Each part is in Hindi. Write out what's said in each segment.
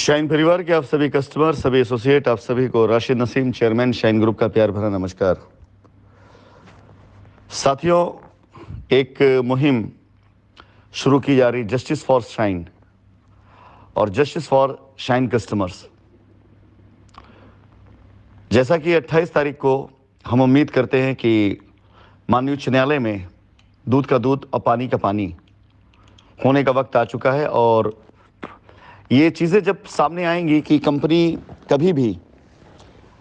शाइन परिवार के आप सभी कस्टमर, सभी एसोसिएट, आप सभी को Rashid Naseem, chairman shine group का प्यार भरा नमस्कार। साथियों, एक मुहिम शुरू की जा रही, जस्टिस फॉर शाइन और जस्टिस फॉर शाइन कस्टमर्स। जैसा कि 28 तारीख को हम उम्मीद करते हैं कि माननीय उच्च न्यायालय में दूध का दूध और पानी का पानी होने का वक्त आ चुका है और ये चीज़ें जब सामने आएंगी कि कंपनी कभी भी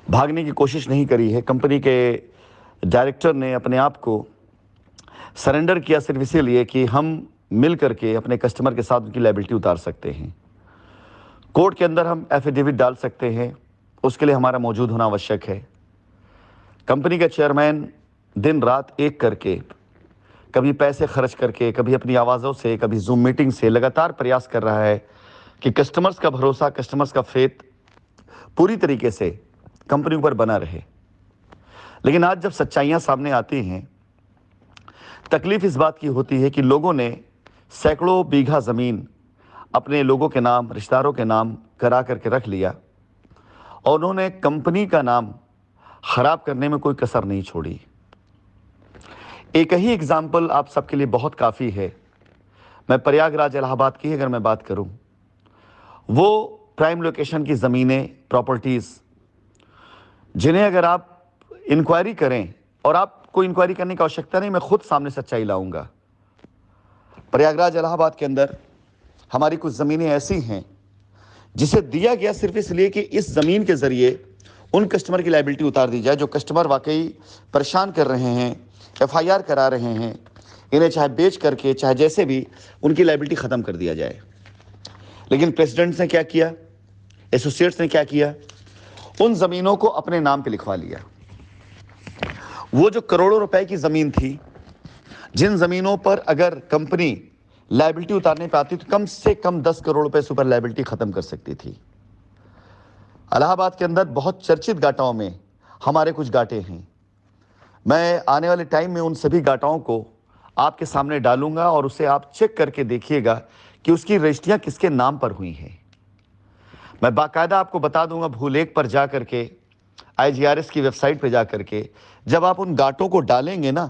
भागने की कोशिश नहीं करी है। कंपनी के डायरेक्टर ने अपने आप को सरेंडर किया सिर्फ इसीलिए कि हम मिल करके अपने कस्टमर के साथ उनकी लायबिलिटी उतार सकते हैं। कोर्ट के अंदर हम एफिडेविट डाल सकते हैं, उसके लिए हमारा मौजूद होना आवश्यक है। कंपनी का चेयरमैन दिन रात एक करके, कभी पैसे खर्च करके, कभी अपनी आवाज़ों से, कभी जूम मीटिंग से लगातार प्रयास कर रहा है कि कस्टमर्स का भरोसा, कस्टमर्स का फेथ पूरी तरीके से कंपनी पर बना रहे। लेकिन आज जब सच्चाइयां सामने आती हैं, तकलीफ इस बात की होती है कि लोगों ने सैकड़ों बीघा ज़मीन अपने लोगों के नाम, रिश्तेदारों के नाम करा करके रख लिया और उन्होंने कंपनी का नाम खराब करने में कोई कसर नहीं छोड़ी। एक ही एग्जाम्पल आप सबके लिए बहुत काफ़ी है। मैं प्रयागराज इलाहाबाद की अगर मैं बात करूं, वो प्राइम लोकेशन की ज़मीनें, प्रॉपर्टीज़, जिन्हें अगर आप इंक्वायरी करें, और आपको इंक्वायरी करने की आवश्यकता नहीं, मैं खुद सामने सच्चाई लाऊंगा। प्रयागराज इलाहाबाद के अंदर हमारी कुछ ज़मीनें ऐसी हैं जिसे दिया गया सिर्फ इसलिए कि इस ज़मीन के ज़रिए उन कस्टमर की लायबिलिटी उतार दी जाए जो कस्टमर वाकई परेशान कर रहे हैं, FIR करा रहे हैं, इन्हें चाहे बेच करके, चाहे जैसे भी, उनकी लायबिलिटी ख़त्म कर दिया जाए। लेकिन प्रेसिडेंट्स ने क्या किया, एसोसिएट्स ने क्या किया, उन ज़मीनों को अपने नाम पे लिखवा लिया। वो जो करोड़ों रुपए की ज़मीन थी, जिन ज़मीनों पर अगर कंपनी लायबिलिटी उतारने पे आती तो कम से कम 10 करोड़ रुपए से ऊपर लायबिलिटी ख़त्म कर सकती थी। इलाहाबाद के अंदर बहुत चर्चित गाटाओं में हमारे कुछ गाटे हैं। मैं आने वाले टाइम में उन सभी गाटाओं को आपके सामने डालूंगा और उसे आप चेक करके देखिएगा कि उसकी रजिस्ट्रियां किसके नाम पर हुई हैं। मैं बाकायदा आपको बता दूंगा, भूलेख पर जा करके, IGRS की वेबसाइट पर जा करके जब आप उन गाटों को डालेंगे ना,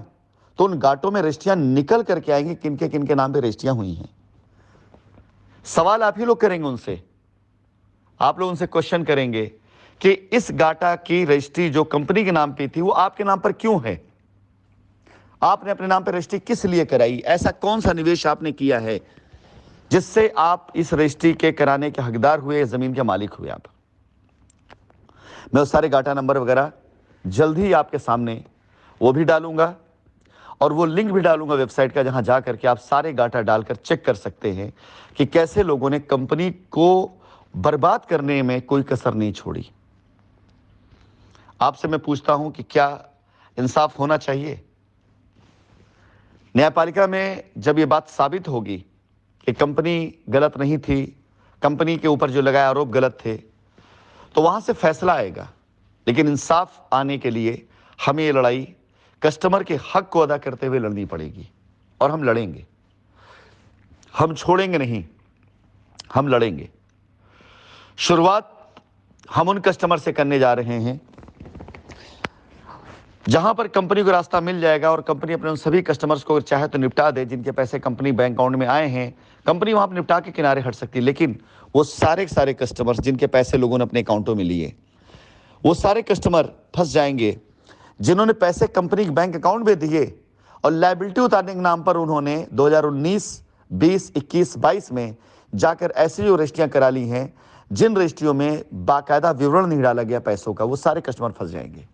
तो उन गाटों में रजिस्ट्रियां निकल करके आएंगी किनके नाम पे रजिस्ट्रियां हुई हैं। सवाल आप ही लोग करेंगे उनसे, आप लोग उनसे क्वेश्चन करेंगे कि इस गाटा की रजिस्ट्री जो कंपनी के नाम पे थी वो आपके नाम पर क्यों है, आपने अपने नाम पर रजिस्ट्री किस लिए कराई, ऐसा कौन सा निवेश आपने किया है जिससे आप इस रजिस्ट्री के कराने के हकदार हुए, जमीन के मालिक हुए आप। मैं उस सारे गाटा नंबर वगैरह जल्द ही आपके सामने वो भी डालूंगा और वो लिंक भी डालूंगा वेबसाइट का, जहां जा करके आप सारे गाटा डालकर चेक कर सकते हैं कि कैसे लोगों ने कंपनी को बर्बाद करने में कोई कसर नहीं छोड़ी। आपसे मैं पूछता हूं कि क्या इंसाफ होना चाहिए? न्यायपालिका में जब ये बात साबित होगी कि कंपनी गलत नहीं थी, कंपनी के ऊपर जो लगाए आरोप गलत थे, तो वहां से फैसला आएगा। लेकिन इंसाफ आने के लिए हमें ये लड़ाई कस्टमर के हक को अदा करते हुए लड़नी पड़ेगी और हम लड़ेंगे, हम छोड़ेंगे नहीं, हम लड़ेंगे। शुरुआत हम उन कस्टमर से करने जा रहे हैं जहां पर कंपनी को रास्ता मिल जाएगा और कंपनी अपने उन सभी कस्टमर्स को चाहे तो निपटा दे जिनके पैसे कंपनी बैंक अकाउंट में आए हैं। कंपनी वहां पर निपटा के किनारे हट सकती है, लेकिन वो सारे के सारे कस्टमर्स जिनके पैसे लोगों ने अपने अकाउंटों में लिए, वो सारे कस्टमर फंस जाएंगे जिन्होंने पैसे कंपनी के बैंक अकाउंट में दिए और लायबिलिटी उतारने के नाम पर उन्होंने 2019, 20, 21, 22 में जाकर ऐसी जो रजिस्ट्रियां करा ली हैं जिन रजिस्ट्रियों में बाकायदा विवरण नहीं डाला गया पैसों का, वो सारे कस्टमर फंस जाएंगे।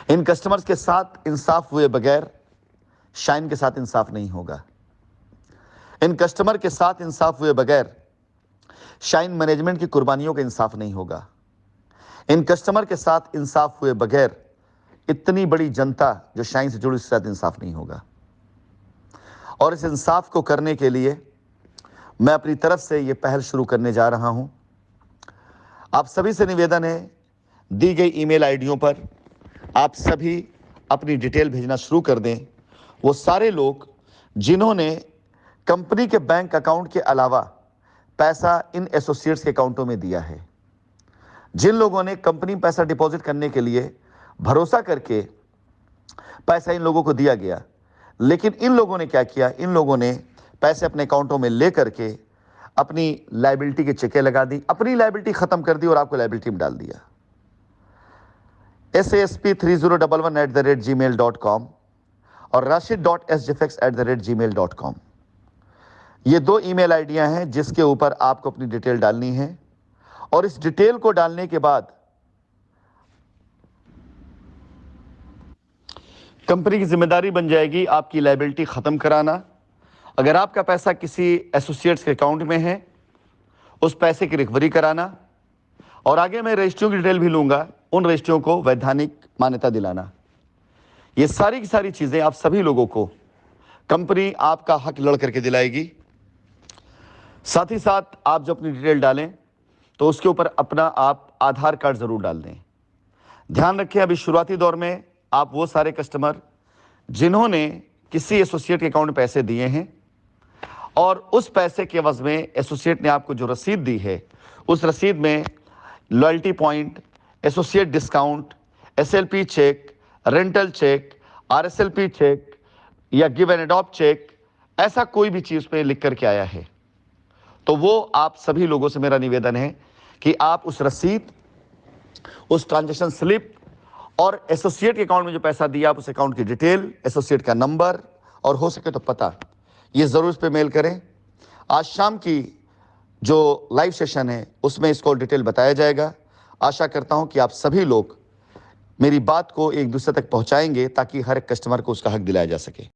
इन कस्टमर्स के साथ इंसाफ हुए बगैर शाइन के साथ इंसाफ नहीं होगा। इन कस्टमर के साथ इंसाफ हुए बगैर शाइन मैनेजमेंट की कुर्बानियों का इंसाफ नहीं होगा। इन कस्टमर के साथ इंसाफ हुए बगैर इतनी बड़ी जनता जो शाइन से जुड़ी, उसके साथ इंसाफ नहीं होगा। और इस इंसाफ को करने के लिए मैं अपनी तरफ से ये पहल शुरू करने जा रहा हूं। आप सभी से निवेदन है, दी गई ईमेल आईडियों पर आप सभी अपनी डिटेल भेजना शुरू कर दें। वो सारे लोग जिन्होंने कंपनी के बैंक अकाउंट के अलावा पैसा इन एसोसिएट्स के अकाउंटों में दिया है। जिन लोगों ने कंपनी में पैसा डिपॉजिट करने के लिए भरोसा करके पैसा इन लोगों को दिया गया, लेकिन इन लोगों ने क्या किया, इन लोगों ने पैसे अपने अकाउंटों में ले करके अपनी लायबिलिटी के चेकें लगा दी, अपनी लायबिलिटी खत्म कर दी और आपको लायबिलिटी में डाल दिया। sasp3011@gmail.com और rashid.sjfx@gmail.com, ये 2 ईमेल आईडियां हैं जिसके ऊपर आपको अपनी डिटेल डालनी है। और इस डिटेल को डालने के बाद कंपनी की जिम्मेदारी बन जाएगी आपकी लायबिलिटी खत्म कराना। अगर आपका पैसा किसी एसोसिएट्स के अकाउंट में है, उस पैसे की रिकवरी कराना, और आगे मैं रजिस्ट्रियों की डिटेल भी लूंगा, उन रजिस्ट्रियों को वैधानिक मान्यता दिलाना। ये सारी की सारी चीजें आप सभी लोगों को कंपनी आपका हक लड़ करके दिलाएगी। साथ ही साथ आप जो अपनी डिटेल डालें तो उसके ऊपर अपना आप आधार कार्ड जरूर डाल दें। ध्यान रखें, अभी शुरुआती दौर में आप वो सारे कस्टमर जिन्होंने किसी एसोसिएट के अकाउंट में पैसे दिए हैं और उस पैसे के एवज में एसोसिएट ने आपको जो रसीद दी है, उस रसीद में loyalty point, associate discount, SLP check, rental check, RSLP check या गिव एंड अडॉप्ट चेक, ऐसा कोई भी चीज पे लिख करके आया है, तो वो आप सभी लोगों से मेरा निवेदन है कि आप उस रसीद, उस ट्रांजैक्शन स्लिप और एसोसिएट के अकाउंट में जो पैसा दिया, आप उस अकाउंट की डिटेल, एसोसिएट का नंबर और हो सके तो पता, ये जरूर इस पे मेल करें। आज शाम की जो लाइव सेशन है उसमें इसको डिटेल बताया जाएगा। आशा करता हूं कि आप सभी लोग मेरी बात को एक दूसरे तक पहुंचाएंगे ताकि हर एक कस्टमर को उसका हक दिलाया जा सके।